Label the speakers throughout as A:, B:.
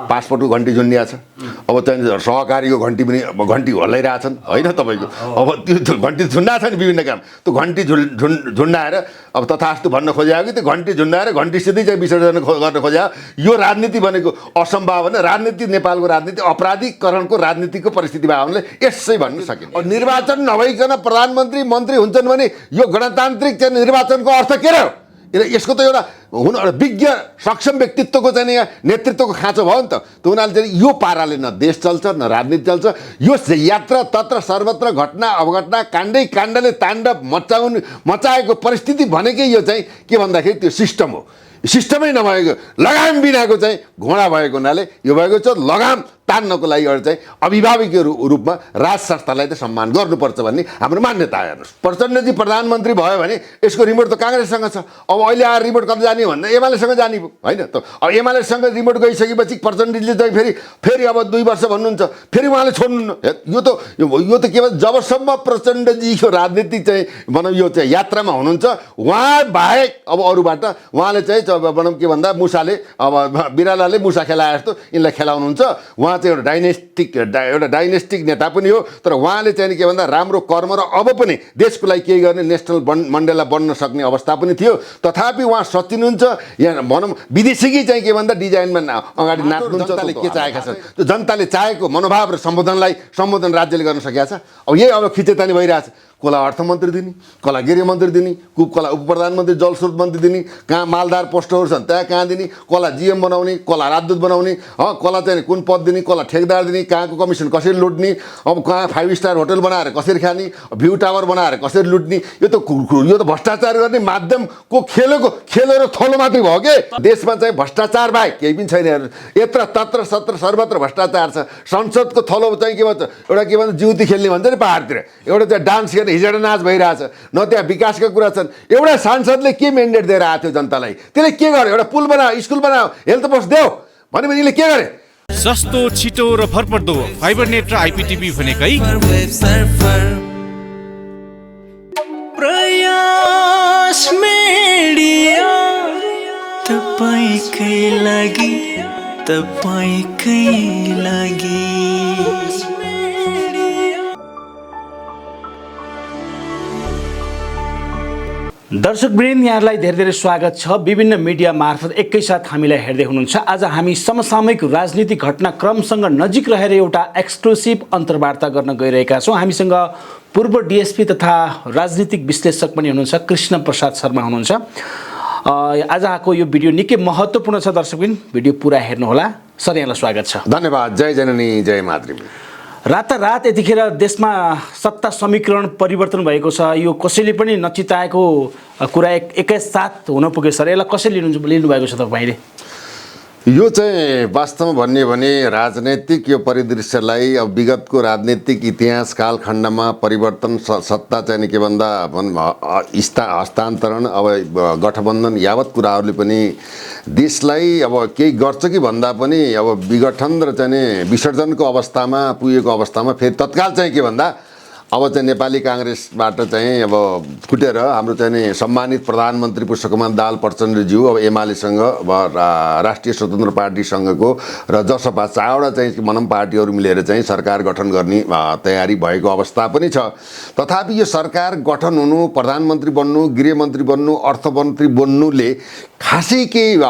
A: पासपोर्टको घन्टी झुन्डिया छ। अब चाहिँ सहकारीको घन्टी पनि अब घन्टी हल्लाइरहेछन् होइन तपाईँको। अब त्यो घन्टी झुन्डाएको छ नि विभिन्न काम, त्यो घन्टी झुन्डाएर अब तथास्तु भन्न खोज्यो कि त्यो घन्टी झुन्डाएर घन्टीसितै चाहिँ विसर्जन गर्न खोज्यो। यो राजनीति भनेको असम्भावना राजनीति, नेपालको राजनीति अपराधीकरणको राजनीतिको परिस्थिति भयो भने यसै भन्न सकिन्छ। निर्वाचन नभइकन प्रधानमन्त्री मन्त्री हुन्छन् भने यो गणतान्त्रिक चाहिँ निर्वाचनको अर्थ के र? यसको त एउटा हुन विज्ञ सक्षम व्यक्तित्वको चाहिँ यहाँ नेतृत्वको खाँचो भयो नि त। उनीहरूले चाहिँ यो पाराले न देश चल्छ न राजनीति चल्छ। यो यात्रा तत्र सर्वत्र घटना अवघटना काण्डै काण्डले ताण्डव मचाएको परिस्थिति भनेकै यो चाहिँ के भन्दाखेरि त्यो सिस्टम हो। सिस्टमै नभएको लगाम बिनाको चाहिँ घोडा भएको हुनाले यो भएको छ। लगाम तान्नको लागि एउटा चाहिँ अभिभावकको रूपमा राज संस्थालाई त सम्मान गर्नुपर्छ भन्ने हाम्रो मान्यता हेर्नुहोस्। प्रचण्डजी प्रधानमन्त्री भयो भने यसको रिमोट त काङ्ग्रेससँग छ। अब अहिले आएर रिमोट कता जाने भन्दा एमालेसँग जाने भयो होइन त। अब एमालेसँग रिमोट गइसकेपछि प्रचण्डजीले चाहिँ फेरि अब 2 वर्ष भन्नुहुन्छ, फेरि उहाँले छोड्नु। यो त के भन्छ, जबसम्म प्रचण्डजीको राजनीतिक चाहिँ भनौँ यो चाहिँ यात्रामा हुनुहुन्छ उहाँ बाहेक अब अरूबाट उहाँले चाहिँ भनौँ के भन्दा मुसाले अब बिरालाले मुसा खेलाए जस्तो यिनलाई खेलाउनुहुन्छ। उहाँ चाहिँ एउटा डाइनेस्टिक नेता पनि हो, तर उहाँले चाहिँ के भन्दा राम्रो कर्म र अब पनि देशको लागि केही गर्ने नेसनल मण्डेला बन्न सक्ने अवस्था पनि थियो। तथापि उहाँ सचिनुहुन्छ यहाँ भनौँ विदेशीकै चाहिँ के भन्दा डिजाइनमा अगाडि नाच्नुहुन्छ। जनताले के चाहेका छन् त्यो जनताले चाहेको मनोभाव र सम्बोधन राज्यले गर्न सकेका छ। अब यही अब खिचेतानी भइरहेछ। कसलाई अर्थमन्त्री दिने, कसलाई गृहमन्त्री दिने, कसलाई उप प्रधानमन्त्री जलस्रोत मन्त्री दिने, कहाँ मालदार पोस्टहरू छन् त्यहाँ कहाँ दिने, कसलाई जिएम बनाउने, कसलाई राजदूत बनाउने, कसलाई चाहिँ कुन पद दिने, कसलाई ठेकदार दिने, कहाँको कमिसन कसरी लुट्ने, अब कहाँ 5 स्टार होटल बनाएर कसरी खाने, भ्यू टावर बनाएर कसरी लुट्ने। यो त भ्रष्टाचार गर्ने माध्यमको खेल र थलो मात्रै भयो के। देशमा चाहिँ भ्रष्टाचार बाहेक केही पनि छैन। यत्र तत्र सत्र सर्वत्र भ्रष्टाचार छ। संसदको थलो चाहिँ के भन्छ, एउटा के भन्छ जिउती खेल्ने भन्छ नि पहाडतिर, एउटा चाहिँ डान्स गर्ने हिजडा नाच भइरहेछ, न त्यहाँ विकासका कुरा छन्। एउटा सांसदले के मेन्डेट दिएर आएको थियो जनतालाई, त्यसले के गर्यो? एउटा पुल बनाऊ, स्कुल बनाऊ, हेल्थ पोस्ट देऊ भनेपछि यसले के गरे?
B: सस्तो छिटो र भरपर्दो फाइबर नेट र आइपीटिभी भनेकै
C: प्रयास मिडिया तपाईकै लागि
D: दर्शकवृन्द, यहाँलाई धेरै धेरै स्वागत छ। विभिन्न मिडिया मार्फत एकैसाथ हामीलाई हेर्दै हुनुहुन्छ। आज हामी समसामयिक राजनीतिक घटनाक्रमसँग नजिक रहेर एउटा एक्सक्लुसिभ अन्तर्वार्ता गर्न गइरहेका छौँ। हामीसँग पूर्व डिएसपी तथा राजनीतिक विश्लेषक पनि हुनुहुन्छ कृष्ण प्रसाद शर्मा हुनुहुन्छ। आज आएको यो भिडियो निकै महत्त्वपूर्ण छ। दर्शकवृन्द, भिडियो पुरा हेर्नुहोला। सर, यहाँलाई स्वागत छ।
A: धन्यवाद। जय जननी जय मातृभूमि।
D: रातारात यतिखेर देशमा सत्ता समीकरण परिवर्तन भएको छ। यो कसैले पनि नचिताएको कुरा एकैसाथ हुन पुग्यो। सर, यसलाई कसरी लिनुभएको छ तपाईँले?
A: यो चाहिँ वास्तवमा भन्ने भने राजनैतिक यो परिदृश्यलाई अब विगतको राजनीतिक इतिहास कालखण्डमा परिवर्तन सत्ता चाहिँ के भन्दा हस्तान्तरण अब गठबन्धन यावत कुराहरूले पनि देशलाई अब केही गर्छ कि भन्दा पनि अब विघटन र चाहिँ विसर्जनको अवस्थामा पुगेको अवस्थामा फेरि तत्काल चाहिँ के भन्दा अब चाहिँ नेपाली काङ्ग्रेसबाट चाहिँ अब फुटेर हाम्रो चाहिँ सम्मानित प्रधानमन्त्री पुष्पकमल दाहाल प्रचण्डज्यू अब एमालेसँग अब राष्ट्रिय स्वतन्त्र पार्टीसँगको र जसपा 4वटा चाहिँ भनौँ पार्टीहरू मिलेर चाहिँ सरकार गठन गर्ने तयारी भएको अवस्था पनि छ। तथापि यो सरकार गठन हुनु, प्रधानमन्त्री बन्नु, गृहमन्त्री बन्नु, अर्थमन्त्री बन्नुले खासै केही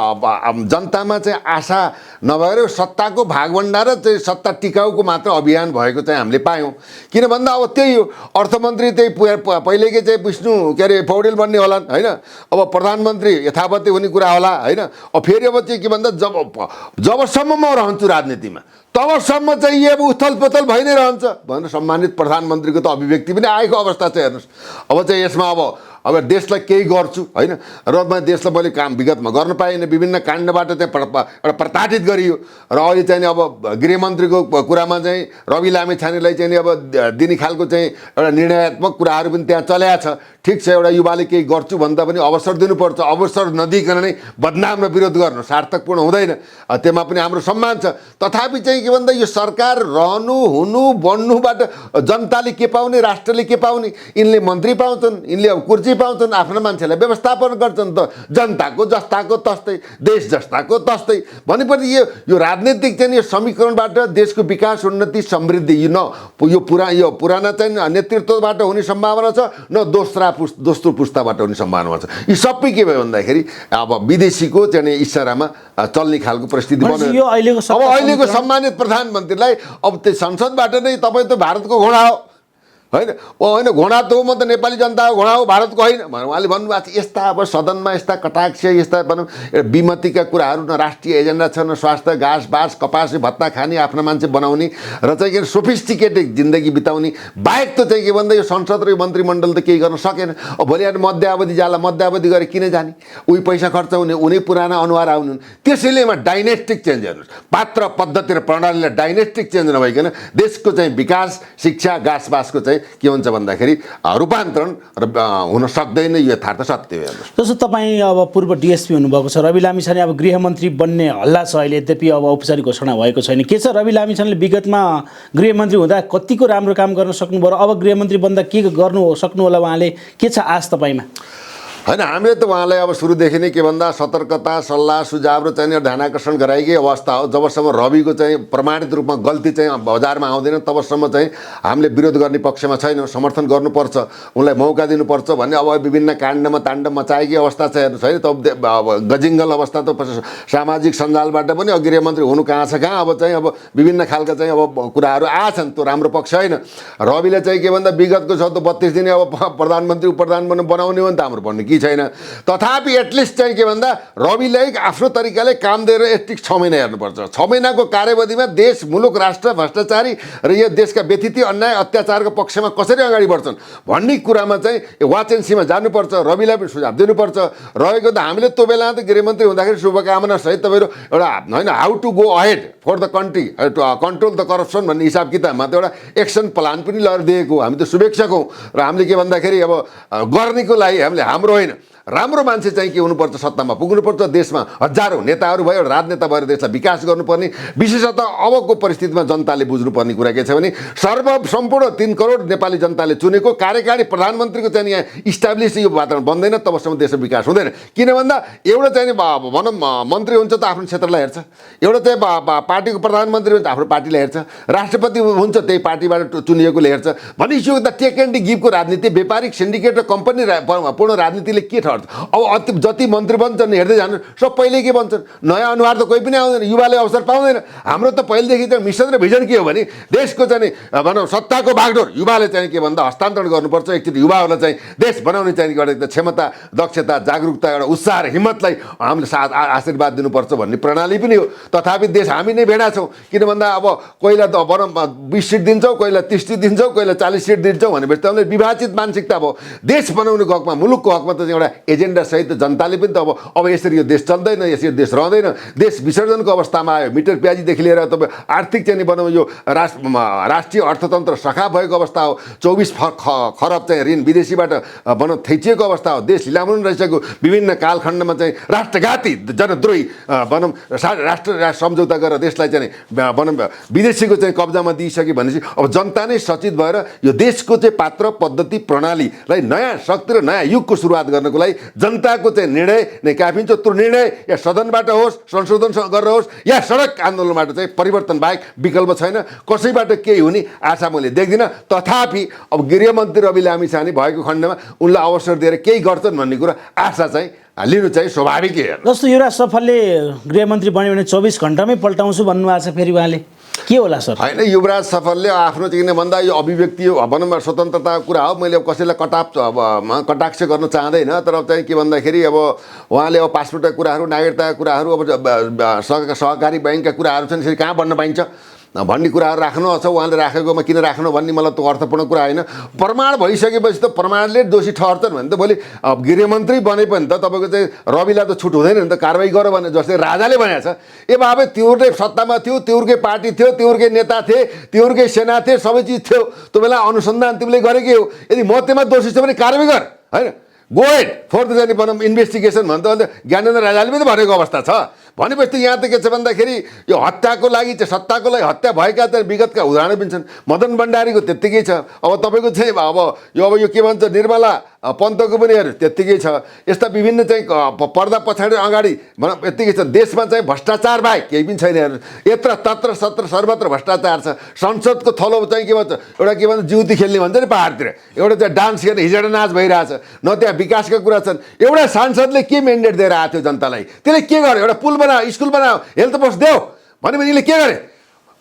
A: जनतामा चाहिँ आशा नभएर सत्ताको भागभण्डा र चाहिँ सत्ता टिकाउको मात्र अभियान भएको चाहिँ हामीले पायौँ। किन भन्दा अब त्यही हो, अर्थमन्त्री त्यही पहिलेकै चाहिँ विष्णु के अरे पौडेल बन्ने होला होइन, अब प्रधानमन्त्री यथावतै हुने कुरा होला होइन। अब फेरि अब चाहिँ के भन्दा जबसम्म म रहन्छु राजनीतिमा तबसम्म चाहिँ यो उथल पुथल भइ नै रहन्छ भनेर सम्मानित प्रधानमन्त्रीको त अभिव्यक्ति पनि आएको अवस्था छ। हेर्नुहोस्, अब चाहिँ यसमा अब देशलाई केही गर्छु होइन, र म देशलाई मैले काम विगतमा गर्न पाइनँ, विभिन्न काण्डबाट चाहिँ एउटा प्रताडित गरियो। र अहिले चाहिँ अब गृहमन्त्रीको कुरामा चाहिँ रवि लामिछानेलाई चाहिँ अब दिने खालको चाहिँ एउटा निर्णयात्मक कुराहरू पनि त्यहाँ चलेको छ। ठिक छ एउटा युवाले केही गर्छु भन्दा पनि अवसर दिनुपर्छ, अवसर नदिइकन नै बदनाम र विरोध गर्नु सार्थकपूर्ण हुँदैन। त्यसमा पनि हाम्रो सम्मान छ। तथापि चाहिँ के भन्दा यो सरकार रहनु हुनु बढ्नुबाट जनताले के पाउने, राष्ट्रले के पाउने? यिनले मन्त्री पाउँछन्, यिनले अब कुर्सी पाउँछन्, आफ्ना मान्छेलाई व्यवस्थापन गर्छन् त जनताको जस्ताको तस्तै, देश जस्ताको तस्तै। भनेपछि यो राजनीतिक चाहिँ यो समीकरणबाट देशको विकास, उन्नति, समृद्धि यो पुराना चाहिँ नेतृत्वबाट हुने सम्भावना छ, न दोस्रो पुस्ताबाट हुने सम्भावना छ। यी सबै के भयो भन्दाखेरि अब विदेशीको चाहिँ इसारामा चल्ने खालको परिस्थिति बन्यो। अब अहिलेको सम्मानित प्रधानमन्त्रीलाई अब त्यो संसदबाट नै तपाईँ त भारतको घोडा हो होइन, घोडा त हो, म त नेपाली जनताको घोडा हो, भारतको होइन भनेर उहाँले भन्नुभएको छ। यस्ता अब सदनमा यस्ता कटाक्ष, यस्ता भनौँ विमतिका कुराहरू, न राष्ट्रिय एजेन्डा छ, न स्वास्थ्य, घाँस बाँस कपास भत्ता खाने, आफ्ना मान्छे बनाउने र चाहिँ के सोफिस्टिकेटेड जिन्दगी बिताउने बाहेक त चाहिँ के भन्दा यो संसद र यो मन्त्रीमण्डल त केही गर्न सकेन। अब भोलि आएर मध्यावधि जाला, मध्यावधि गरेर किन जाने? उही पैसा खर्च हुने, उनी पुराना अनुहार आउनु। त्यसैले यसमा डाइनेस्टिक चेन्ज हेर्नुहोस्, पात्र पद्धति र प्रणालीलाई डाइनेस्टिक चेन्ज नभइकन देशको चाहिँ विकास, शिक्षा, घाँस बाँसको चाहिँ के हुन्छ भन्दाखेरि रूपान्तरण हुन सक्दैन। यो यथार्थ सत्य हो। हेर्नुहोस्,
D: जस्तो तपाईँ अब पूर्व डिएसपी हुनुभएको छ, रवि लामिछाने अब गृहमन्त्री बन्ने हल्ला छ अहिले, यद्यपि अब औपचारिक घोषणा भएको छैन। के छ रवि लामिछानेले विगतमा गृहमन्त्री हुँदा कतिको राम्रो काम गर्न सक्नुभयो र अब गृहमन्त्री बन्दा के गर्नु सक्नु होला उहाँले? के छ आश तपाईँमा?
A: होइन, हामीले त उहाँलाई अब सुरुदेखि नै के भन्दा सतर्कता, सल्लाह, सुझाव र चाहिँ ध्यानाकर्षण गराएकै अवस्था हो। जबसम्म रविको चाहिँ प्रमाणित रूपमा गल्ती चाहिँ बजारमा आउँदैन तबसम्म चाहिँ हामीले विरोध गर्ने पक्षमा छैनौँ। समर्थन गर्नुपर्छ, उनलाई मौका दिनुपर्छ भन्ने अब विभिन्न काण्डमा ताण्ड मचाएकै अवस्था छ। हेर्नुहोस् है, त गजिङ्गल अवस्था त सामाजिक सञ्जालबाट पनि गृहमन्त्री हुनु कहाँ छ कहाँ। अब चाहिँ अब विभिन्न खालका चाहिँ अब कुराहरू आछन्, त्यो राम्रो पक्ष होइन। रविले चाहिँ के भन्दा विगतको छ त 32 दिने अब प्रधानमन्त्री उपप्रधानमन्त्री बनाउने हो नि त हाम्रो भन्ने कि छैन। तथापि एटलिस्ट चाहिँ के भन्दा रविलाई आफ्नो तरिकाले काम दिएर एटलिस्ट 6 महिना हेर्नुपर्छ। 6 महिनाको कार्यवधिमा देश, मुलुक, राष्ट्र भ्रष्टाचारी र यो देशका व्यथिति, अन्याय, अत्याचारको पक्षमा कसरी अगाडि बढ्छन् भन्ने कुरामा चाहिँ वाच एन्ड सीमा जानुपर्छ। रविलाई पनि सुझाव दिनुपर्छ। रहेको त हामीले त्यो बेला त गृहमन्त्री हुँदाखेरि शुभकामना सहित तपाईँहरू एउटा होइन how to go ahead for the country, control the corruption भन्ने हिसाब किताबमा त एउटा एक्सन प्लान पनि लगेर दिएको। हामी त शुभेच्छक हौँ र हामीले के भन्दाखेरि अब गर्नेको लागि हामीले हाम्रो होइन, राम्रो मान्छे चाहिँ के हुनुपर्छ, सत्तामा पुग्नुपर्छ। देशमा हजारौँ नेताहरू भयो, एउटा राजनेता भएर देशलाई विकास गर्नुपर्ने। विशेषतः अबको परिस्थितिमा जनताले बुझ्नुपर्ने कुरा के छ भने सम्पूर्ण 3 करोड नेपाली जनताले चुनेको कार्यकारी प्रधानमन्त्रीको चाहिँ यहाँ इस्टाब्लिस यो वातावरण बन्दैन तबसम्म देशको विकास हुँदैन। किन भन्दा एउटा चाहिँ भनौँ मन्त्री हुन्छ त आफ्नो क्षेत्रलाई हेर्छ, एउटा चाहिँ पार्टीको प्रधानमन्त्री हुन्छ आफ्नो पार्टीलाई हेर्छ, राष्ट्रपति हुन्छ त्यही पार्टीबाट चुनिएकोले हेर्छ। भनेपछि यो त टेक एन्ड गिभको राजनीति, व्यापारिक सिन्डिकेट र कम्पनी पूर्ण राजनीतिले के ठहर्छ? अब जति मन्त्री बन्छन् हेर्दै जानु, सब पहिले के बन्छन्? नयाँ अनुहार त कोही पनि आउँदैन, युवाले अवसर पाउँदैन। हाम्रो त पहिलेदेखि त मिसन र भिजन के हो भने देशको चाहिँ भनौँ सत्ताको बागडोर युवाले चाहिँ के भन्दा हस्तान्तरण गर्नुपर्छ। एकचोटि युवाहरूलाई चाहिँ देश बनाउने चाहिँ एउटा क्षमता, दक्षता, जागरुकता, एउटा उत्साह र हिम्मतलाई हामीले आशीर्वाद दिनुपर्छ भन्ने प्रणाली पनि हो। तथापि देश हामी नै भेडा छौँ। किन भन्दा अब कोहीलाई त भनौँ 20 सिट दिन्छौँ, कोहीलाई 30 सिट दिन्छौँ, कोहीलाई 40 सिट दिन्छौँ भनेपछि त विभाजित मानसिकता भयो। देश बनाउने हकमा, मुलुकको हकमा त एउटा एजेन्डा सहित जनताले पनि त अब यसरी यो देश चल्दैन, यसरी देश रहँदैन। देश विसर्जनको अवस्थामा आयो। मिटर प्याजीदेखि लिएर तपाईँ आर्थिक चाहिँ भनौँ यो राष्ट्रिय अर्थतन्त्र सखा भएको अवस्था हो। 24 खरब चाहिँ ऋण विदेशीबाट भनौँ थिचिएको अवस्था हो। देश हिलामुन रहिसकेको विभिन्न कालखण्डमा चाहिँ राष्ट्रघाती, जनद्रोही भनौँ राष्ट्र सम्झौता गरेर देशलाई चाहिँ भनौँ विदेशीको चाहिँ कब्जामा दिइसके भनेपछि अब जनता नै सचेत भएर यो देशको चाहिँ पात्र पद्धति प्रणालीलाई नयाँ शक्ति र नयाँ युगको सुरुवात गर्नको लागि जनताको चाहिँ निर्णय नै काफी हुन्छ। त्यो निर्णय या सदनबाट होस्, संशोधन गरेर होस्, या सडक आन्दोलनबाट चाहिँ परिवर्तन बाहेक विकल्प छैन। कसैबाट केही हुने आशा मैले देख्दिनँ। तथापि अब गृहमन्त्री रवि लामिछाने भएको खण्डमा उनलाई अवसर दिएर केही गर्छन् भन्ने कुरा आशा चाहिँ लिनु चाहिँ स्वाभाविकै हो।
D: जस्तो युवराज सफलले गृहमन्त्री बन्यो भने 24 घण्टामै पल्टाउँछु भन्नुभएको छ, फेरि उहाँले के होला सर?
A: होइन, युवराज सफलले आफ्नो चाहिँ भन्दा यो अभिव्यक्ति भनौँ स्वतन्त्रताको कुरा हो। मैले अब कसैलाई कटाक्ष गर्न चाहँदैन, तर अब चाहिँ के भन्दाखेरि अब उहाँले अब पासपोर्टका कुराहरू, नागरिकताका कुराहरू, अब सहकारी ब्याङ्कका कुराहरू छन्, यसरी कहाँ बन्न पाइन्छ भन्ने कुराहरू राख्नु छ। उहाँले राखेकोमा किन राख्नु भन्ने मलाई त्यो अर्थपूर्ण कुरा होइन। प्रमाण भइसकेपछि त प्रमाणले दोषी ठहर्छन् भने त भोलि गृहमन्त्री बने पनि त तपाईँको चाहिँ रविलाई त छुट हुँदैन नि त, कारवाही गर भने जस्तै राजाले भनेको छ। ए बाबे तिउरकै सत्तामा थियो, तिउरकै पार्टी थियो, तिउरकै नेता थिए, तिउरकै सेना थिए, सबै चिज थियो, त्यो बेला अनुसन्धान तिमीले गरेकै हो। यदि म त्यसमा दोषी छ भने कारवाही गर, होइन गो हेड फर द चाहिँ भनौँ इन्भेस्टिगेसन भन्छ अन्त ज्ञानेन्द्र राजाले पनि भनेको अवस्था छ भनेपछि यहाँ त के छ भन्दाखेरि यो हत्याको लागि चाहिँ सत्ताको लागि हत्या भएका चाहिँ विगतका उदाहरण पनि छन् मदन भण्डारीको त्यत्तिकै छ अब तपाईँको चाहिँ अब यो के भन्छ निर्मला पन्तको पनि हेर्नु त्यत्तिकै छ यस्ता विभिन्न चाहिँ पर्दा पछाडि अगाडि भनौँ यत्तिकै छ देशमा चाहिँ भ्रष्टाचार बाहेक केही पनि छैन हेर्नु यत्र तत्र सत्र सर्वत्र भ्रष्टाचार छ संसदको थलो चाहिँ के भन्छ एउटा के भन्छ जिउती खेल्ने भन्छ नि पाहाडतिर एउटा चाहिँ डान्स गर्ने हिजडा नाच भइरहेछ न त्यहाँ विकासका कुरा छन् एउटा सांसदले के मेन्डेट दिएर आएको थियो जनतालाई त्यसले के गर्यो एउटा पुल बनायो स्कुल बनायो हेल्थ पोस्ट देऊ भनेपछि यसले के गरे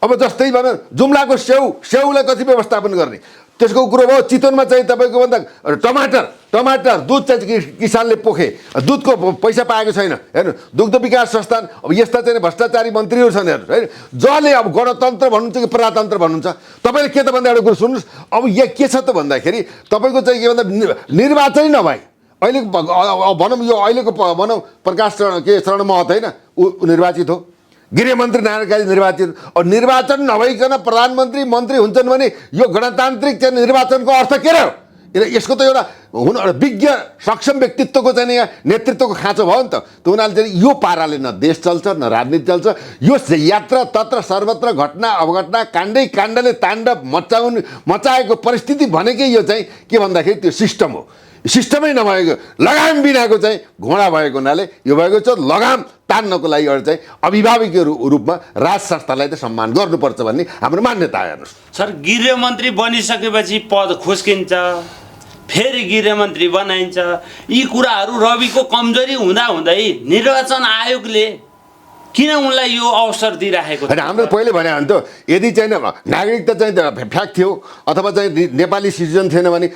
A: अब जस्तै भनौँ जुम्लाको स्याउलाई कति व्यवस्थापन गर्ने त्यसको कुरो भयो चितवनमा चाहिँ तपाईँको भन्दा टमाटर दुध चाहिँ किसानले पोखे दुधको पैसा पाएको छैन हेर्नु दुग्ध विकास संस्थान अब यस्ता चाहिँ भ्रष्टाचारी मन्त्रीहरू छन् हेर्नु होइन जसले अब गणतन्त्र भन्नुहुन्छ कि प्रजातन्त्र भन्नुहुन्छ तपाईँले के त भन्दा एउटा कुरो सुन्नुहोस् अब यहाँ के छ त भन्दाखेरि तपाईँको चाहिँ के भन्दा निर्वाचनै नभए अहिले भनौँ यो अहिलेको भनौँ प्रकाश शरण महत होइन ऊ निर्वाचित हो गृहमन्त्री नारायण काजी निर्वाचित अब निर्वाचन नभइकन प्रधानमन्त्री मन्त्री हुन्छन् भने यो गणतान्त्रिक चाहिँ निर्वाचनको अर्थ के रह्यो यसको त एउटा हुन एउटा विज्ञ सक्षम व्यक्तित्वको चाहिँ यहाँ नेतृत्वको खाँचो भयो नि त उनीहरूले चाहिँ यो पाराले न देश चल्छ न राजनीति चल्छ यो यात्रा तत्र सर्वत्र घटना अवघटना काण्डले ताण्डव मचाएको परिस्थिति भनेकै यो चाहिँ के भन्दाखेरि त्यो सिस्टम हो सिस्टमै नभएको लगाम बिनाको चाहिँ घोडा भएको हुनाले यो भएको छ लगाम तान्नको लागि एउटा चाहिँ अभिभावकको रूपमा राज संस्थालाई चाहिँ सम्मान गर्नुपर्छ भन्ने हाम्रो मान्यता हेर्नुहोस्
E: सर गृहमन्त्री बनिसकेपछि पद खुस्किन्छ फेरि गृहमन्त्री बनाइन्छ यी कुराहरू रविको कमजोरी हुँदाहुँदै निर्वाचन आयोगले किन उनलाई यो अवसर दिइराखेको छ?
A: होइन हाम्रो पहिले भने हो नि त यदि चाहिँ नागरिकता चाहिँ फ्याक्ट थियो अथवा चाहिँ नेपाली सिटिजन थिएन भने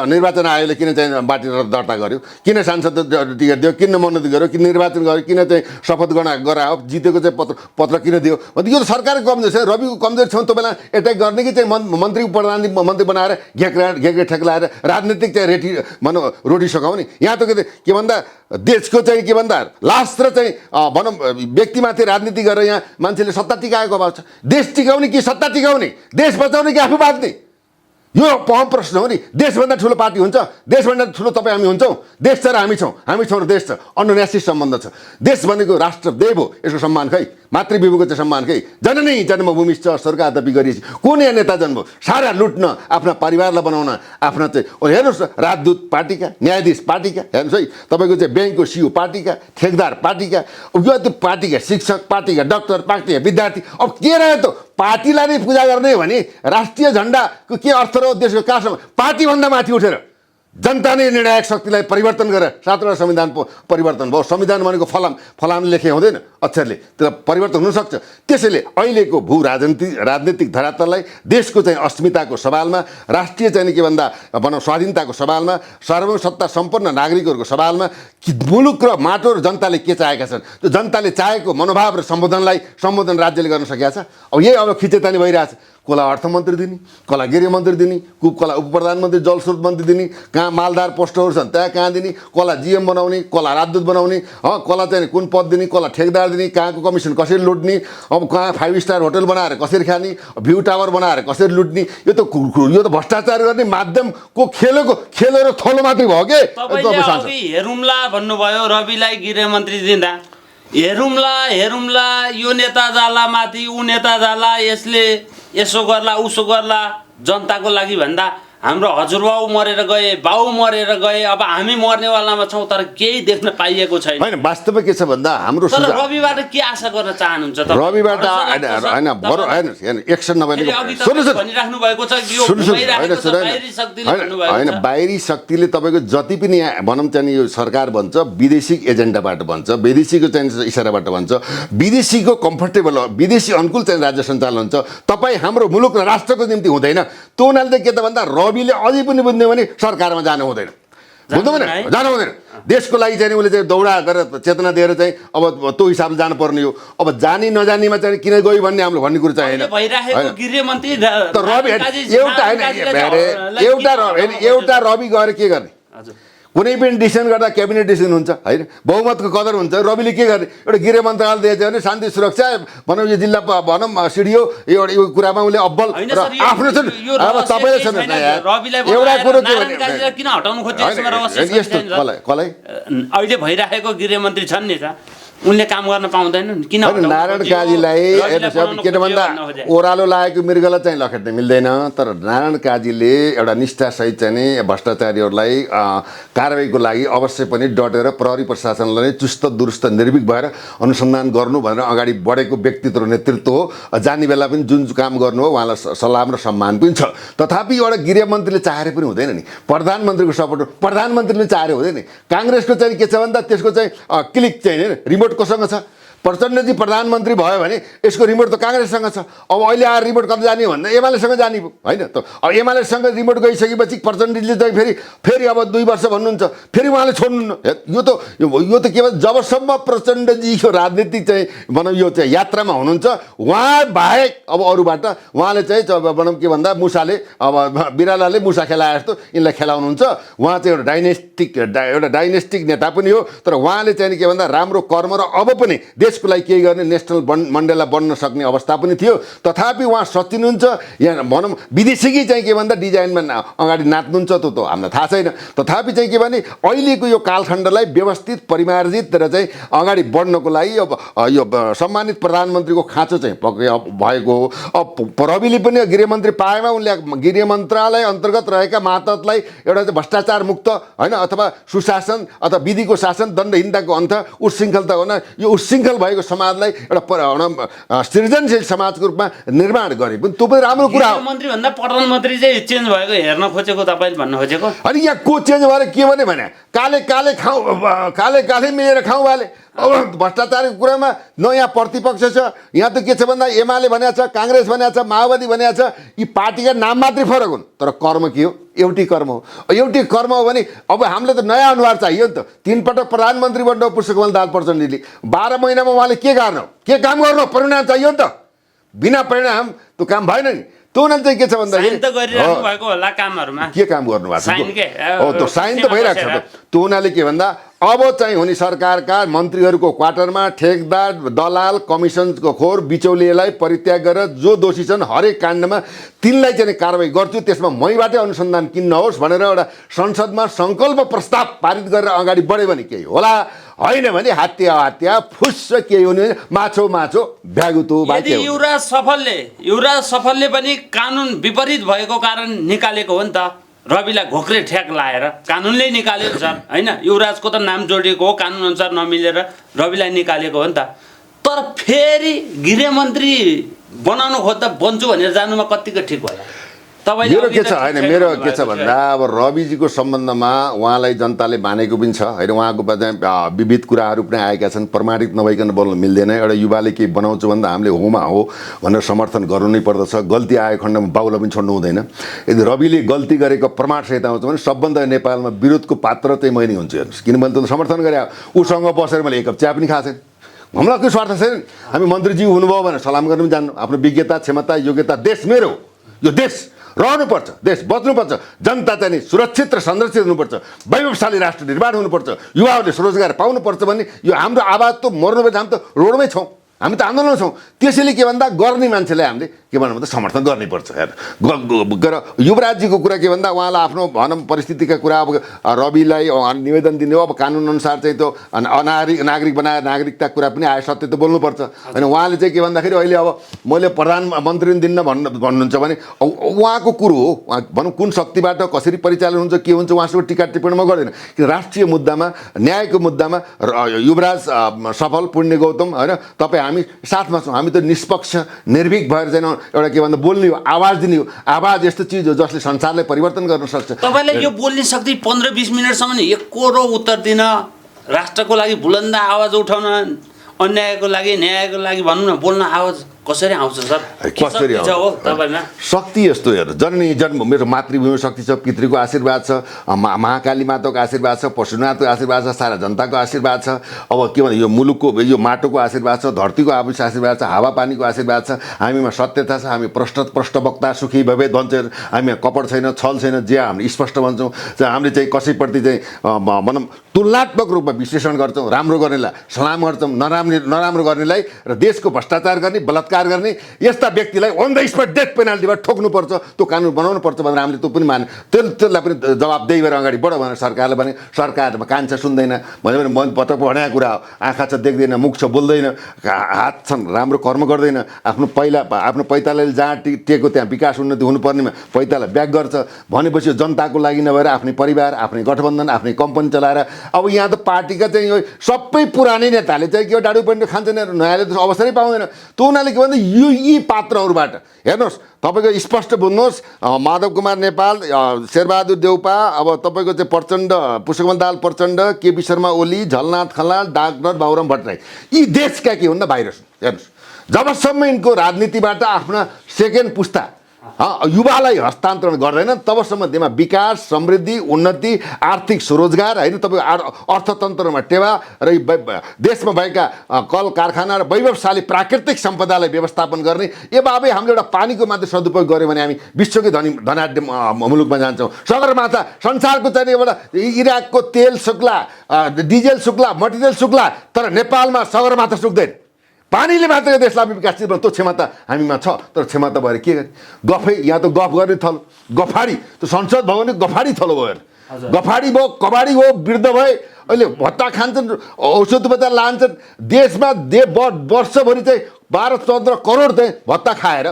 A: निर्वाचन आयोगले किन चाहिँ पार्टी दर्ता गर्यो किन सांसद टिकट दियो किन मनोनित गर्यो किन निर्वाचन गर्यो किन चाहिँ शपथ गरायो जितेको चाहिँ पत्र किन दियो यो त सरकारको कमजोरी छ रविको कमजोरी छ तपाईँलाई एट्याक गर्ने कि चाहिँ मन्त्री प्रधानमन्त्री बनाएर घ्याक्रे ठेक्लाएर राजनीतिक चाहिँ भनौँ रोटी सघाउने यहाँ त के भन्दा देशको चाहिँ के भन्दा लास्ट र चाहिँ भनौँ व्यक्तिमाथि राजनीति गरेर यहाँ मान्छेले सत्ता टिकाएको अभाव छ देश टिकाउने कि सत्ता टिकाउने देश बचाउने कि आफू बाँच्ने यो प्रश्न हो नि देशभन्दा ठुलो पार्टी हुन्छ देशभन्दा ठुलो तपाईँ हामी हुन्छौँ देश छ र हामी छौँ र देश छ अन्यन्यासिक सम्बन्ध छ देश भनेको राष्ट्र देव हो यसको सम्मान खै मातृविभूको चाहिँ सम्मान खै जननी जन्मभूमि छ स्वर्ग आदपी गरिएपछि कुन यहाँ नेता जन्म सारा लुट्न आफ्ना परिवारलाई बनाउन आफ्ना चाहिँ हेर्नुहोस् राजदूत पार्टीका न्यायाधीश पार्टीका हेर्नुहोस् है तपाईँको चाहिँ ब्याङ्कको सिओ पार्टीका ठेकदार पार्टीका यो त्यो पार्टीका शिक्षक पार्टीका डाक्टर पार्टीका विद्यार्थी अब के रह्यो त पार्टीलाई नै पूजा गर्ने भने राष्ट्रिय झन्डाको के अर्थ र देशको कहाँसम्म पार्टीभन्दा माथि उठेर जनता नै निर्णायक शक्तिलाई परिवर्तन गरेर 7वटा संविधान परिवर्तन भयो संविधान भनेको फलाम लेखे हुँदैन अक्षरले त्यो परिवर्तन हुनसक्छ त्यसैले अहिलेको भू राजनीतिक धरातललाई देशको चाहिँ अस्मिताको सवालमा राष्ट्रिय चाहिँ के भन्दा भनौँ स्वाधीनताको सवालमा सार्वभौम सत्ता सम्पन्न नागरिकहरूको सवालमा मुलुक र माटो र जनताले के चाहेका छन् त्यो जनताले चाहेको मनोभाव र सम्बोधन राज्यले गर्न सकेका छ अब यही अब खिचेतानी भइरहेछ कसलाई अर्थमन्त्री दिने कसलाई गृहमन्त्री दिने कसलाई उप प्रधानमन्त्री जलस्रोत मन्त्री दिने कहाँ मालदार पोस्टहरू छन् त्यहाँ कहाँ दिने कसलाई जिएम बनाउने कसलाई राजदूत बनाउने कसलाई चाहिँ कुन पद दिने कसलाई ठेकदार दिने कहाँको कमिसन कसरी लुट्ने अब कहाँ 5 स्टार होटल बनाएर कसरी खाने भ्यू टावर बनाएर कसरी लुट्ने यो त भ्रष्टाचार गर्ने माध्यमको खेलो र थलो मात्रै भयो के
E: हेरौँला भन्नुभयो रविलाई गृहमन्त्री दिँदा हेरौँला यो नेता जाला माथि ऊ नेता जाला यसले यसो गर्ला उसो गर्ला जनताको लागि भन्दा हाम्रो हजुरबाउ मरेर गए बाउ मरेर गए अब हामी मर्नेवालामा छौँ तर केही देख्न पाइएको छैन
A: होइन वास्तवमा के छ भन्दा हाम्रो
E: रविबाट के आशा गर्न चाहनुहुन्छ त
A: रविबाट होइन एक्सन नभएन
E: भनिराख्नु भएको छ
A: होइन बाहिरी शक्तिले तपाईँको जति पनि भनौँ चाहिँ यो सरकार भन्छ विदेशी एजेन्डाबाट भन्छ विदेशीको चाहिँ इसाराबाट भन्छ विदेशीको कम्फर्टेबल विदेशी अनुकूल चाहिँ राज्य सञ्चालन हुन्छ तपाईँ हाम्रो मुलुक र राष्ट्रको निम्ति हुँदैन त्यो हुनाले चाहिँ के त भन्दा रविले अझै पनि बुझ्ने भने सरकारमा जानु हुँदैन जानु हुँदैन देशको लागि चाहिँ उसले चाहिँ दौडा गरेर चेतना दिएर चाहिँ अब त्यो हिसाबले जानुपर्ने हो अब जानी नजानीमा चाहिँ किन गयो भन्ने हाम्रो भन्ने कुरो चाहिँ होइन एउटा रवि गएर के गर्ने कुनै पनि डिसिजन गर्दा क्याबिनेट डिसिजन हुन्छ होइन, बहुमतको कदर हुन्छ। रविले के गर्ने, एउटा गृह मन्त्रालय दिएछ भने शान्ति सुरक्षा भनौँ यो जिल्ला भनौँ सिडिओ एउटा यो कुरामा उसले अब्बल
E: होइन
A: र
E: सर,
A: आफ्नो छ। अब तपाईँले सुन्नुहोस् न यार, एउटा कुरो के भने
E: किन हटाउनु खोज्छ
A: कसलाई
E: अहिले भइराखेको गृहमन्त्री छन् नि त, उनले काम गर्न पाउँदैनन् किन?
A: नारायण काजीलाई के भन्दा ओह्रालो लागेको मृगलाई चाहिँ लखेट्न मिल्दैन। तर नारायण काजीले एउटा निष्ठासहित चाहिँ नि भ्रष्टाचारीहरूलाई कारबाहीको लागि अवश्य पनि डटेर प्रहरी प्रशासनलाई चुस्त दुरुस्त निर्भीक भएर अनुसन्धान गर्नु भनेर अगाडि बढेको व्यक्तित्व नेतृत्व हो। जाने बेला पनि जुन काम गर्नु हो उहाँलाई सलाम र सम्मान पनि छ। तथापि एउटा गृहमन्त्रीले चाहेर पनि हुँदैन नि, प्रधानमन्त्रीको सपोर्ट प्रधानमन्त्रीले चाहेर हुँदैन। काङ्ग्रेसको चाहिँ के छ भन्दा त्यसको चाहिँ क्लिक चाहिँ रिमोट कोसँग छ? प्रचण्डजी प्रधानमन्त्री भयो भने यसको रिमोट त काङ्ग्रेससँग छ। अब अहिले आएर रिमोट कता जाने भन्दा एमालेसँग जाने होइन त। अब एमालेसँग रिमोट गइसकेपछि प्रचण्डजीले चाहिँ फेरि अब 2 वर्ष भन्नुहुन्छ, फेरि उहाँले छोड्नु। यो त के भन्छ, जबसम्म प्रचण्डजीको राजनीतिक चाहिँ भनौँ यो चाहिँ यात्रामा हुनुहुन्छ उहाँ बाहेक अब अरूबाट उहाँले चाहिँ भनौँ के भन्दा मुसाले अब बिरालाले मुसा खेलाए जस्तो यिनलाई खेलाउनुहुन्छ। उहाँ चाहिँ एउटा डाइनेस्टिक नेता पनि हो। तर उहाँले चाहिँ के भन्दा राम्रो कर्म र अब पनि देशको लागि केही गर्ने नेसनल मण्डेला बन्न सक्ने अवस्था पनि थियो। तथापि उहाँ सचिनुहुन्छ यहाँ भनौँ विदेशीकी चाहिँ के भन्दा डिजाइनमा अगाडि नाच्नुहुन्छ त हामीलाई थाहा छैन। तथापि चाहिँ के भने अहिलेको यो कालखण्डलाई व्यवस्थित परिमार्जित र चाहिँ अगाडि बढ्नको लागि अब यो सम्मानित प्रधानमन्त्रीको खाँचो चाहिँ भएको हो। अब रविले पनि गृहमन्त्री पाएमा उनले गृह मन्त्रालय अन्तर्गत रहेका मातहतलाई एउटा चाहिँ भ्रष्टाचार मुक्त होइन अथवा सुशासन अथवा विधिको शासन दण्डहीनताको अन्त उच्छृङ्खलता हुन यो उच्छृङ्खल भएको समाजलाई एउटा सृजनशील समाजको रूपमा निर्माण गरे पनि त्यो पनि राम्रो कुरा हो।
E: मन्त्री भन्दा प्रधानमन्त्री चाहिँ चेन्ज भएको हेर्न खोजेको तपाईँले भन्न खोजेको?
A: अनि यहाँ को चेन्ज भएर के भने काले मिलेर खाउँ वाले। अब भ्रष्टाचारको कुरामा न यहाँ प्रतिपक्ष छ, यहाँ त के छ भन्दा एमाले भनेको छ, काङ्ग्रेस भनेको छ, माओवादी भनेको छ। यी पार्टीका नाम मात्रै फरक हुन् तर कर्म के हो? एउटै कर्म हो। एउटै कर्म हो भने अब हामीले त नयाँ अनुहार चाहियो नि त। 3 पटक प्रधानमन्त्री बन्नु पुष्पकमल दाहाल प्रचण्डले 12 महिनामा उहाँले के गर्नु, के काम गर्नु, परिणाम चाहियो नि त। बिना परिणाम त्यो काम भएन नि। त्यो नै चाहिँ के छ भन्दाखेरि के काम गर्नुभएको छ त्यो साइन त भइरहेको छ। त्यो हुनाले के भन्दा अब चाहिँ हुने सरकारका मन्त्रीहरूको क्वार्टरमा ठेकदार दलाल कमिसनको खोर बिचौलिएलाई परित्याग गरेर जो दोषी छन् हरेक काण्डमा तिनलाई चाहिँ कारबाही गर्छु, त्यसमा मैबाटै अनुसन्धान किन नहोस् भनेर एउटा संसदमा सङ्कल्प प्रस्ताव पारित गरेर अगाडि बढ्यो भने केही होला, होइन भने हत्या फुस्स केही हुने माछो भ्यागुतो बाँकी।
E: युवराज सफलले पनि कानुन विपरीत भएको कारण निकालेको हो नि त। रविलाई घोक्रे ठ्याक लाएर कानुनले निकालेको छ होइन, युवराजको त नाम जोडिएको हो, कानुन अनुसार नमिलेर रविलाई निकालेको हो नि त। तर फेरि गृहमन्त्री बनाउनु खोज्दा बन्छु भनेर जानुमा कतिको ठिक होला?
A: मेरो के छ होइन, मेरो के छ भन्दा अब रविजीको सम्बन्धमा उहाँलाई जनताले मानेको पनि छ होइन। उहाँको विविध कुराहरू पनि आएका छन्, प्रमाणित नभइकन बोल्न मिल्दैन। एउटा युवाले केही बनाउँछु भन्दा हामीले होमा हो भनेर समर्थन गर्नु नै पर्दछ। गल्ती आएको खण्डमा बाउलाई पनि छोड्नु हुँदैन। यदि रविले गल्ती गरेको प्रमाणसहित आउँछ भने सबभन्दा नेपालमा विरोधको पात्र चाहिँ मै नै हुन्छु हेर्नुहोस्। किनभने त समर्थन गरे उसँग बसेर मैले 1 कप चिया पनि खाएको छैन। हामीलाई केही स्वार्थ छैन। हामी मन्त्रीजी हुनुभयो भने सलाम गर्न पनि जान्नु। आफ्नो विज्ञता क्षमता योग्यता देश मेरो, यो देश रहनुपर्छ, देश बच्नुपर्छ, जनता चाहिँ नि सुरक्षित र संरक्षित हुनुपर्छ, वैभवशाली राष्ट्र निर्माण हुनुपर्छ, युवाहरूले स्वरोजगार पाउनुपर्छ भन्ने यो हाम्रो आवाज त मर्नु भए हामी त रोडमै छौँ, हामी त आन्दोलनमा छौँ। त्यसैले के भन्दा गर्ने मान्छेलाई हामीले के भन्नु भन्दा समर्थन गर्नैपर्छ। युवराजजीको कुरा के भन्दा उहाँलाई आफ्नो भनौँ परिस्थितिका कुरा अब रविलाई निवेदन दिने हो। अब कानुन अनुसार चाहिँ त्यो नागरिक बनाएर नागरिकता कुरा पनि आयो, सत्य त बोल्नुपर्छ होइन। उहाँले चाहिँ के भन्दाखेरि अहिले अब मैले प्रधानमन्त्री दिन्न भन्नुहुन्छ भने उहाँको कुरो हो, भनौँ कुन शक्तिबाट कसरी परिचालन हुन्छ के हुन्छ उहाँसँग टिका टिप्पणी म गर्दैन। किन राष्ट्रिय मुद्दामा न्यायको मुद्दामा युवराज सफल पुण्य गौतम होइन तपाईँ हामी साथमा छौँ। हामी त निष्पक्ष निर्भीक भएर चाहिँ एउटा के भन्दा बोल्ने हो, आवाज दिने हो। आवाज यस्तो चिज हो जसले संसारलाई परिवर्तन गर्न सक्छ।
E: तपाईँलाई यो बोल्ने शक्ति 15-20 मिनटसम्म एकरो उत्तर दिन, राष्ट्रको लागि बुलन्द आवाज उठाउन, अन्यायको लागि न्यायको लागि भनौँ न बोल्न आवाज कसरी आउँछ सर? के
A: कसरी
E: शक्ति छ हो तपाईँमा?
A: शक्ति यस्तो हेर, जननी जन्म मेरो मातृभूमिमा शक्ति छ, पितृको आशीर्वाद छ, महाकाली माताको आशीर्वाद छ, पशुनाथको आशीर्वाद छ, सारा जनताको आशीर्वाद छ। अब के भन्दा यो मुलुकको यो माटोको आशीर्वाद छ, धरतीको आशीर्वाद छ, हावापानीको आशीर्वाद छ, हामीमा सत्यता छ, हामी प्रष्टवक्ता सुखी भवेद भन्छौँ, हामीमा कपड छैन, छल छैन, जे हामी स्पष्ट भन्छौँ। हामीले चाहिँ कसैप्रति चाहिँ भनौँ तुलनात्मक रूपमा विश्लेषण गर्छौँ, राम्रो गर्नेलाई सलाम गर्छौँ, नराम्रो गर्नेलाई र देशको भ्रष्टाचार गर्ने, बलात्कार गर्ने यस्ता व्यक्तिलाई अन द स्पट डेथ पेनाल्टीबाट ठोक्नुपर्छ, त्यो कानुन बनाउनु पर्छ भनेर हामीले त्यो पनि माने। त्यसलाई पनि जवाबदेही भएर अगाडि बढ भनेर सरकारले भने, सरकारमा कान छ सुन्दैन, भन्यो भने मन पटक भनेको कुरा हो। आँखा छ देख्दैन, मुख छ बोल्दैन, हात छन् राम्रो कर्म गर्दैन, आफ्नो पैतालाले जहाँ टेको त्यहाँ विकास उन्नति हुनुपर्नेमा पैताला ब्याक गर्छ भनेपछि जनताको लागि नभएर आफ्नै परिवार, आफ्नै गठबन्धन, आफ्नै कम्पनी चलाएर अब यहाँ त पार्टीका चाहिँ यो सबै पुरानै नेताले चाहिँ के डाडु पनि खान्छन्, नयाँले त अवसरै पाउँदैन। त्यो उनीहरूले के भन्दा यी पात्रहरूबाट हेर्नुहोस्, तपाईँको स्पष्ट बुझ्नुहोस्, माधव कुमार नेपाल, शेरबहादुर देउपा, अब तपाईँको चाहिँ प्रचण्ड, पुष्पकमल दाहाल प्रचण्ड, केपी शर्मा ओली, झलनाथ खनाल, डाक्टर बाबुराम भट्टराई, यी देशका के हुन् बाहिर हेर्नुहोस्। जबसम्म यिनको राजनीतिबाट आफ्ना सेकेन्ड पुस्ता युवालाई हस्तान्तरण गर्दैन तबसम्म त्यसमा विकास, समृद्धि, उन्नति, आर्थिक स्वरोजगार होइन, तपाईँको अर्थतन्त्रमा टेवा र देशमा भएका कल कारखाना र वैभवशाली प्राकृतिक सम्पदालाई व्यवस्थापन गर्ने एबाबे हामीले एउटा पानीको मात्र सदुपयोग गऱ्यौँ भने हामी विश्वकै धनाढ्य मुलुकमा जान्छौँ। सगरमाथा संसारको चाहिँ एउटा इराकको तेल सुक्ला, डिजेल सुक्ला, मटेरियल सुक्ला, तर नेपालमा सगरमाथा सुक्दैन। पानीले मात्र देशलाई विकास त्यो क्षमता हामीमा छ, तर क्षमता भएर के गर्ने? गफै यहाँ त गफ गर्ने थलो, गफाडी त्यो संसद भवन गफाडी थलो भयो, गफाडी भयो, कबाडी भयो, वृद्ध भए अहिले भत्ता खान्छन्, औषध उपचार लान्छन्। देशमा वर्षभरि चाहिँ 12-14 करोड चाहिँ भत्ता खाएर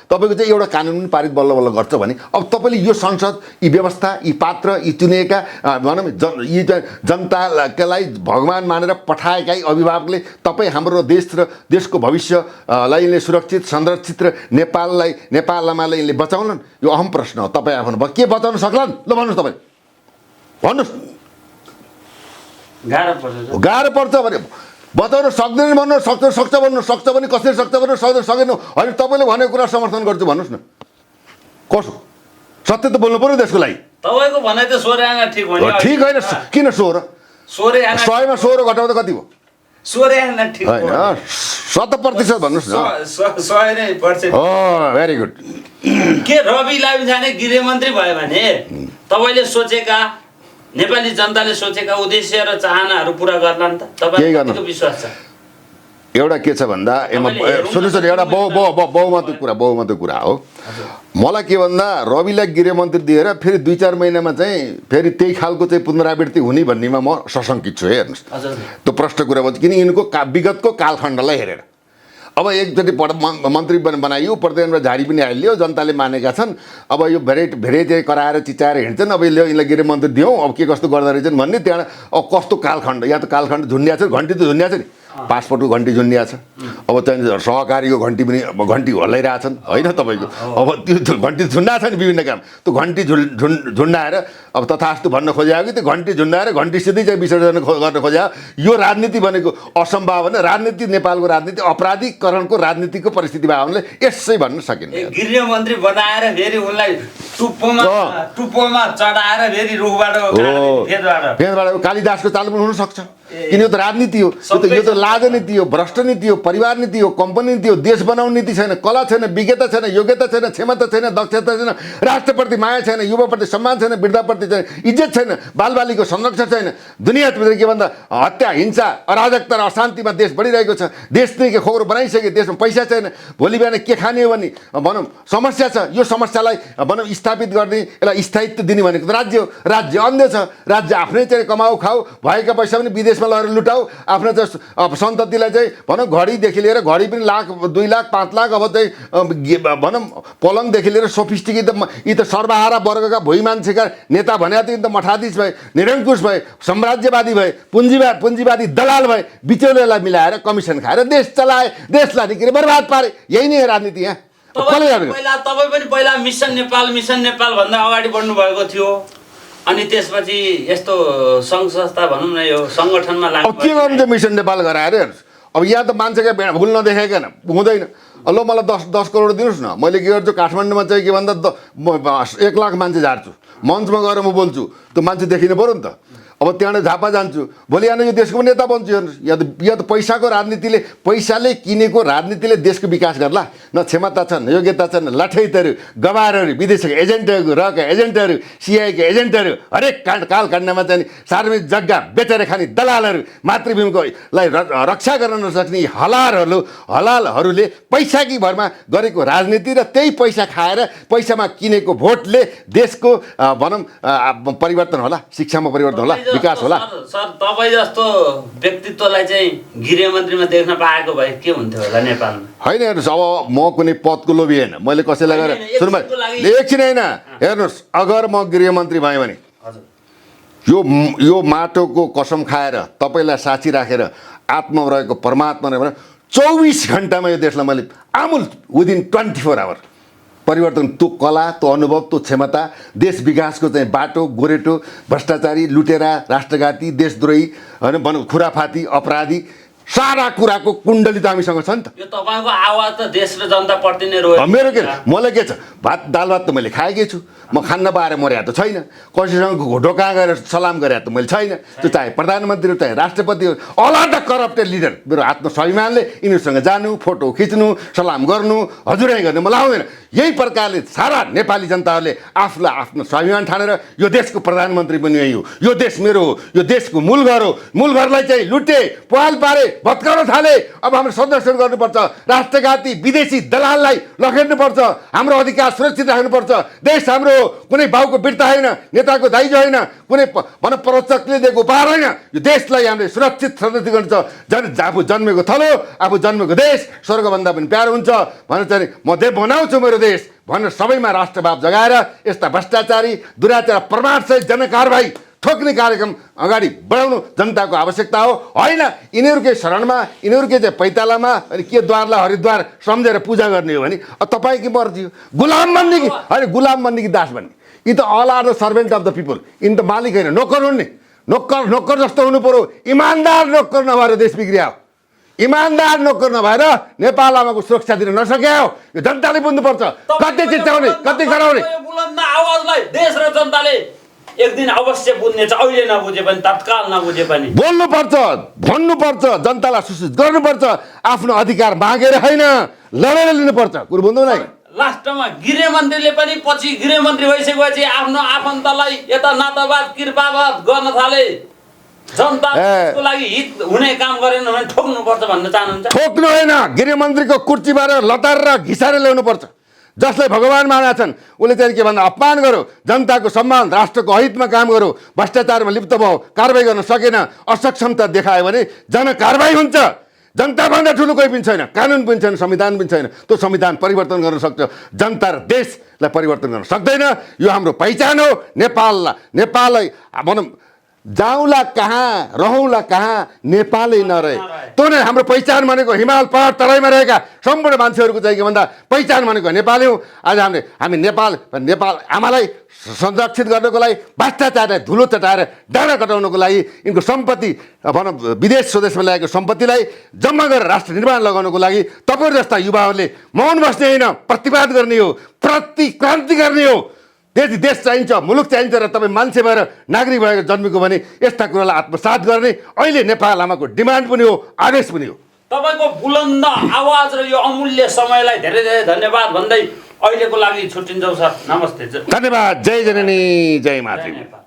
A: तपाईँको चाहिँ एउटा कानुन पनि पारित बल्ल बल्ल गर्छ भने अब तपाईँले यो संसद, यी व्यवस्था, यी पात्र, यी चुनिएका भनौँ यी जनतालाई भगवान मानेर पठाएका अभिभावकले तपाईँ हाम्रो देश र देशको भविष्यलाई यिनले सुरक्षित, संरक्षित र नेपालमालाई यिनले बचाउलान्? यो अहम प्रश्न हो। तपाईँ आफ्नो के बचाउन सक्लान्? ल भन्नुहोस्, तपाईँ भन्नुहोस्। गाह्रो पर्छ भने बताउनु सक्दैन भन्नु, सक्छ भन्नु, सक्छ भने कसरी सक्छ भन्नु, सक्दैन होइन। तपाईँले भनेको कुरा समर्थन गर्छु भन्नुहोस् न, कसो सत्य त बोल्नु पऱ्यो देशको लागि।
E: तपाईँको भनाइ त 16 आना ठिक हो नि?
A: ठिक होइन, किन 16? 100मा 16 घटाउँदा कति भयो?
E: 16 आना ठिक
A: होइन, 100% भन्नुहोस् न।
E: 100%
A: हो, भेरी गुड।
E: के रवि लामिछाने गृहमन्त्री भयो भने तपाईँले सोचेका, नेपाली जनताले सोचेका उद्देश्य र चाहनाहरू पुरा गर्ला नि त? तपाईँको विश्वास छ?
A: एउटा के छ भन्दा सुन्नुहोस् न, एउटा बहुमतको कुरा हो। मलाई के भन्दा रविलाई गृहमन्त्री दिएर फेरि 2-4 महिनामा चाहिँ फेरि त्यही खालको चाहिँ पुनरावृत्ति हुने भन्नेमा म सशङ्कित छु। हेर्नुहोस्, त्यो प्रष्ट कुरा भन्छ, किन यिनको विगतको कालखण्डलाई हेरेर अब एकचोटि मन्त्री बनाइयो, प्रधानमन्त्री झाडी पनि हालियो, जनताले मानेका छन्। अब यो भेरै चाहिँ कराएर चिचाएर हिँड्छन्, अब यिनलाई गृहमन्त्री दिउँ, अब के कस्तो गर्दो रहेछन् भन्ने। त्यहाँ अब कस्तो कालखण्ड, यहाँ त कालखण्ड झुन्डिया छ, घन्टी त झुन्डिया छ नि, पासपोर्टको घन्टी झुन्डिया छ। अब चाहिँ सहकारीको घन्टी पनि घन्टी हल्लाइरहेछन् होइन तपाईँको। अब त्यो घन्टी झुन्डा छ नि विभिन्न काम, त्यो घन्टी झुन्डाएर अब तथास्तु भन्न खोज्यो कि त्यो घन्टी झुन्डाएर घन्टीसितै चाहिँ विसर्जन गर्न खोज्यो। यो राजनीति भनेको असम्भावना, राजनीति नेपालको राजनीति अपराधीकरणको राजनीतिको परिस्थिति भयो भने यसै भन्न सकिन्छ।
E: गृहमन्त्री बनाएर फेरि उनलाई टुप्पोमा चढाएर फेरि रुखबाट
A: कालिदासको चाल पनि हुनसक्छ, किन यो त राजनीति हो, यो त राजनीति हो, भ्रष्ट नीति हो, परिवार नीति हो, कम्पनी नीति हो। देश बनाउने नीति छैन, कला छैन, विज्ञता छैन, योग्यता छैन, क्षमता छैन, दक्षता छैन, राष्ट्रप्रति माया छैन, युवाप्रति सम्मान छैन, वृद्धाप्रति छैन इज्जत छैन, बालबालीको संरक्षण छैन। दुनियाँभित्र के भन्दा हत्या, हिंसा, अराजकता र अशान्तिमा देश बढिरहेको छ। देश नै के खोरो बनाइसक्यो, देशमा पैसा छैन, भोलि बिहान के खाने हो भन्ने भनौँ समस्या छ। यो समस्यालाई भनौँ स्थापित गर्ने, यसलाई स्थायित्व दिने भनेको त राज्य हो। राज्य अन्य छ, राज्य आफ्नै चाहिँ कमाऊ खाऊ, भएका पैसा पनि विदेशमा लगेर लुटाऊ, आफ्नो चाहिँ सन्ततिलाई चाहिँ भनौँ घडीदेखि लिएर घडी पनि लाख, 2 लाख, 5 लाख, अब चाहिँ भनौँ पलङदेखि लिएर सोफिस्टिकेट यी त सर्वहारा वर्गका भुइँ मान्छेका नेता भने त यी त मठाधीश भए, निरङ्कुश भए, साम्राज्यवादी भए, पुँजीवादी दलाल भए, बिचौलियालाई मिलाएर कमिसन खाएर देश चलाए, देशलाई निकै बर्बाद पारे। यही नै राजनीति यहाँ।
E: तपाईँ पनि पहिला मिसन नेपाल भन्दा अगाडि बढ्नु भएको थियो, अनि त्यसपछि यस्तो सङ्घ संस्था भनौँ न यो सङ्गठनमा लाग्नु।
A: अब के गर्नु मिसन नेपाल गराएर? अब यहाँ त मान्छेका भुल नदेखाइकन हुँदैन। ल मलाई 10 करोड दिनुहोस् न, मैले के गर्छु काठमाडौँमा चाहिँ के भन्दा 1 लाख मान्छे झार्छु, मञ्चमा गएर म बोल्छु, त्यो मान्छे देखिनु पऱ्यो नि त। अब त्यहाँबाट झापा जान्छु, भोलि आएर यो देशको नेता बन्छु। हेर्नुहोस्, या त पैसाको राजनीतिले, पैसाले किनेको राजनीतिले देशको विकास गर्ला? न क्षमता छन्, योग्यता छन्, लठैतहरू, गवारहरू, विदेशका एजेन्टहरू, रका एजेन्टहरू, सिआईका एजेन्टहरू, हरेक कालखण्डमा चाहिँ सार्वजनिक जग्गा बेचेर खाने दलालहरू, मातृभूमिलाई रक्षा गर्न नसक्ने हलालहरूले पैसाकी भरमा गरेको राजनीति र त्यही पैसा खाएर पैसामा किनेको भोटले देशको भनौँ परिवर्तन होला, शिक्षामा परिवर्तन होला, विकास होला।
E: सर तपाईँ जस्तो व्यक्तित्वलाई चाहिँ गृहमन्त्रीमा देख्न पाएको भए के हुन्थ्यो होला नेपालमा?
A: होइन, हेर्नुहोस्, अब म कुनै पदको लोभी होइन, मैले कसैलाई गएर सुनमा एकछिन होइन, हेर्नुहोस्, अगर म गृहमन्त्री भएँ भने यो माटोको कसम खाएर तपाईँलाई साक्षी राखेर आत्मा रहेको परमात्मा भने 24 घन्टामा यो देशलाई मैले आमूल विदिन 24 आवर परिवर्तन, त्यो कला, त्यो अनुभव, त्यो क्षमता, देश विकासको चाहिँ बाटो गोरेटो, भ्रष्टाचारी, लुटेरा, राष्ट्रघाती, देशद्रोही, होइन भनौँ खुराफाती, अपराधी, सारा कुराको कुण्डली त हामीसँग छ नि त।
E: यो तपाईँको आवाज त देश र जनताप्रति नै रह्यो।
A: मेरो के मलाई के छ, दाल भात त मैले खाएकै छु, म खान्न पाएर मर्या त छैन, कसैसँग ढोका गएर सलाम गरे त मैले छैन। त्यो चाहे प्रधानमन्त्री हो चाहे राष्ट्रपति हो, all are the corrupted leader. मेरो आत्मस्वाभिमानले यिनीहरूसँग जानु, फोटो खिच्नु, सलाम गर्नु, हजुरै गर्नु मलाई आउँदैन। यही प्रकारले सारा नेपाली जनताहरूले आफूलाई आफ्नो स्वाभिमान ठानेर यो देशको प्रधानमन्त्री पनि यही हो, यो देश मेरो हो, यो देशको मूल घर हो, मूल घरलाई चाहिँ लुटे, पहल पारे, भत्काउन थाले। अब हाम्रो संरक्षण गर्नुपर्छ, राष्ट्रघाती विदेशी दलाललाई लखेड्नुपर्छ, हाम्रो अधिकार सुरक्षित राख्नुपर्छ। देश हाम्रो कुनै बाउको बिर्ता होइन, नेताको दाइजो होइन, कुनै भनौँ प्रवचकले दिएको उपहार होइन। यो देशलाई हामीले सुरक्षित संरक्षित गर्नु छ। आफू जन्मेको थलो, आफू जन्मेको देश स्वर्गभन्दा पनि प्यारो हुन्छ भनेर चाहिँ म बनाउँछु मेरो देश भनेर सबैमा राष्ट्रभाव जगाएर यस्ता भ्रष्टाचारी, दुराचार, प्रमाणसहित जनकारबाही ठोक्ने कार्यक्रम अगाडि बढाउनु जनताको आवश्यकता हो। होइन यिनीहरूकै शरणमा, यिनीहरूकै चाहिँ पैतालामा अनि के द्वारलाई हरिद्वार सम्झेर पूजा गर्ने हो भने तपाईँकी मर्जी हो। गुलाम बन्ने कि होइन, गुलाम बन्ने कि दास बन्ने? यी त all are the servant of the people. यिनी त मालिक होइन, नोकर हुन् नि। नोकर जस्तो हुनु पर्यो, इमान्दार नोकर नभएर देश बिग्रिया हो। इमान्दार नोकर नभएर नेपाल आमाको सुरक्षा दिन नसक्या हो। यो जनताले बुझ्नुपर्छ, कति चिच्याउने, कति गराउने।
E: बुलन्द आवाजलाई देश र जनताले एक दिन अवश्य बुझ्नेछ, अहिले नबुझे पनि, तत्काल नबुझे पनि
A: बोल्नुपर्छ, भन्नुपर्छ, जनतालाई सूचित गर्नुपर्छ। आफ्नो अधिकार मागेर होइन, लडेर लिनुपर्छ। कुरो बुझ्नु नै।
E: लास्टमा गृहमन्त्रीले पनि पछि गृहमन्त्री भइसकेपछि आफ्नो आफन्तलाई यता नातावाद कृपावाद गर्न थाले। जनताको लागि हित हुने काम गरेन भने ठोक्नुपर्छ भन्न चाहनुहुन्छ?
A: ठोक्नु होइन, गृहमन्त्रीको कुर्सीबाट लतारेर घिसारेर ल्याउनुपर्छ। जसलाई भगवान माना छन् उसले चाहिँ के भन्दा अपमान गर्यो, जनताको सम्मान, राष्ट्रको हितमा काम गर्यो, भ्रष्टाचारमा लिप्त भयो, कारबाही गर्न सकेन, असक्षमता देखायो भने जनकारबाही हुन्छ। जनताभन्दा ठुलो कोही पनि छैन, कानुन पनि छैन, संविधान पनि छैन। त्यो संविधान परिवर्तन गर्न सक्छ, जनता र देशलाई परिवर्तन गर्न सक्दैन। यो हाम्रो पहिचान हो। नेपाललाई भनौँ जाउँला कहाँ, रहौँला कहाँ, नेपालै नरहे। त्यो नै हाम्रो पहिचान भनेको हिमाल पहाड तराईमा रहेका सम्पूर्ण मान्छेहरूको चाहिँ के भन्दा पहिचान भनेको नेपाली हो। आज हामी नेपाल आमालाई संरक्षित गर्नको लागि, भ्रष्टाचारलाई धुलो चटाएर डाँडा कटाउनको लागि, यिनको सम्पत्ति भनौँ विदेश स्वदेशमा ल्याएको सम्पत्तिलाई जम्मा गरेर राष्ट्र निर्माण लगाउनको लागि तपाईँ जस्ता युवाहरूले मौन बस्ने होइन, प्रतिवाद गर्ने हो, प्रतिक्रान्ति गर्ने हो। देश चाहिन्छ, मुलुक चाहिन्छ र तपाईँ मान्छे भएर नागरिक भएर जन्मेको भने यस्ता कुरालाई आत्मसात गर्ने अहिले नेपाल आमाको डिमान्ड पनि हो, आदेश पनि हो।
E: तपाईँको बुलन्द आवाज र यो अमूल्य समयलाई धेरै धेरै धन्यवाद भन्दै अहिलेको लागि छुट्टिन्छौँ सर। नमस्ते।
A: धन्यवाद। जय जननी, जय मातृ।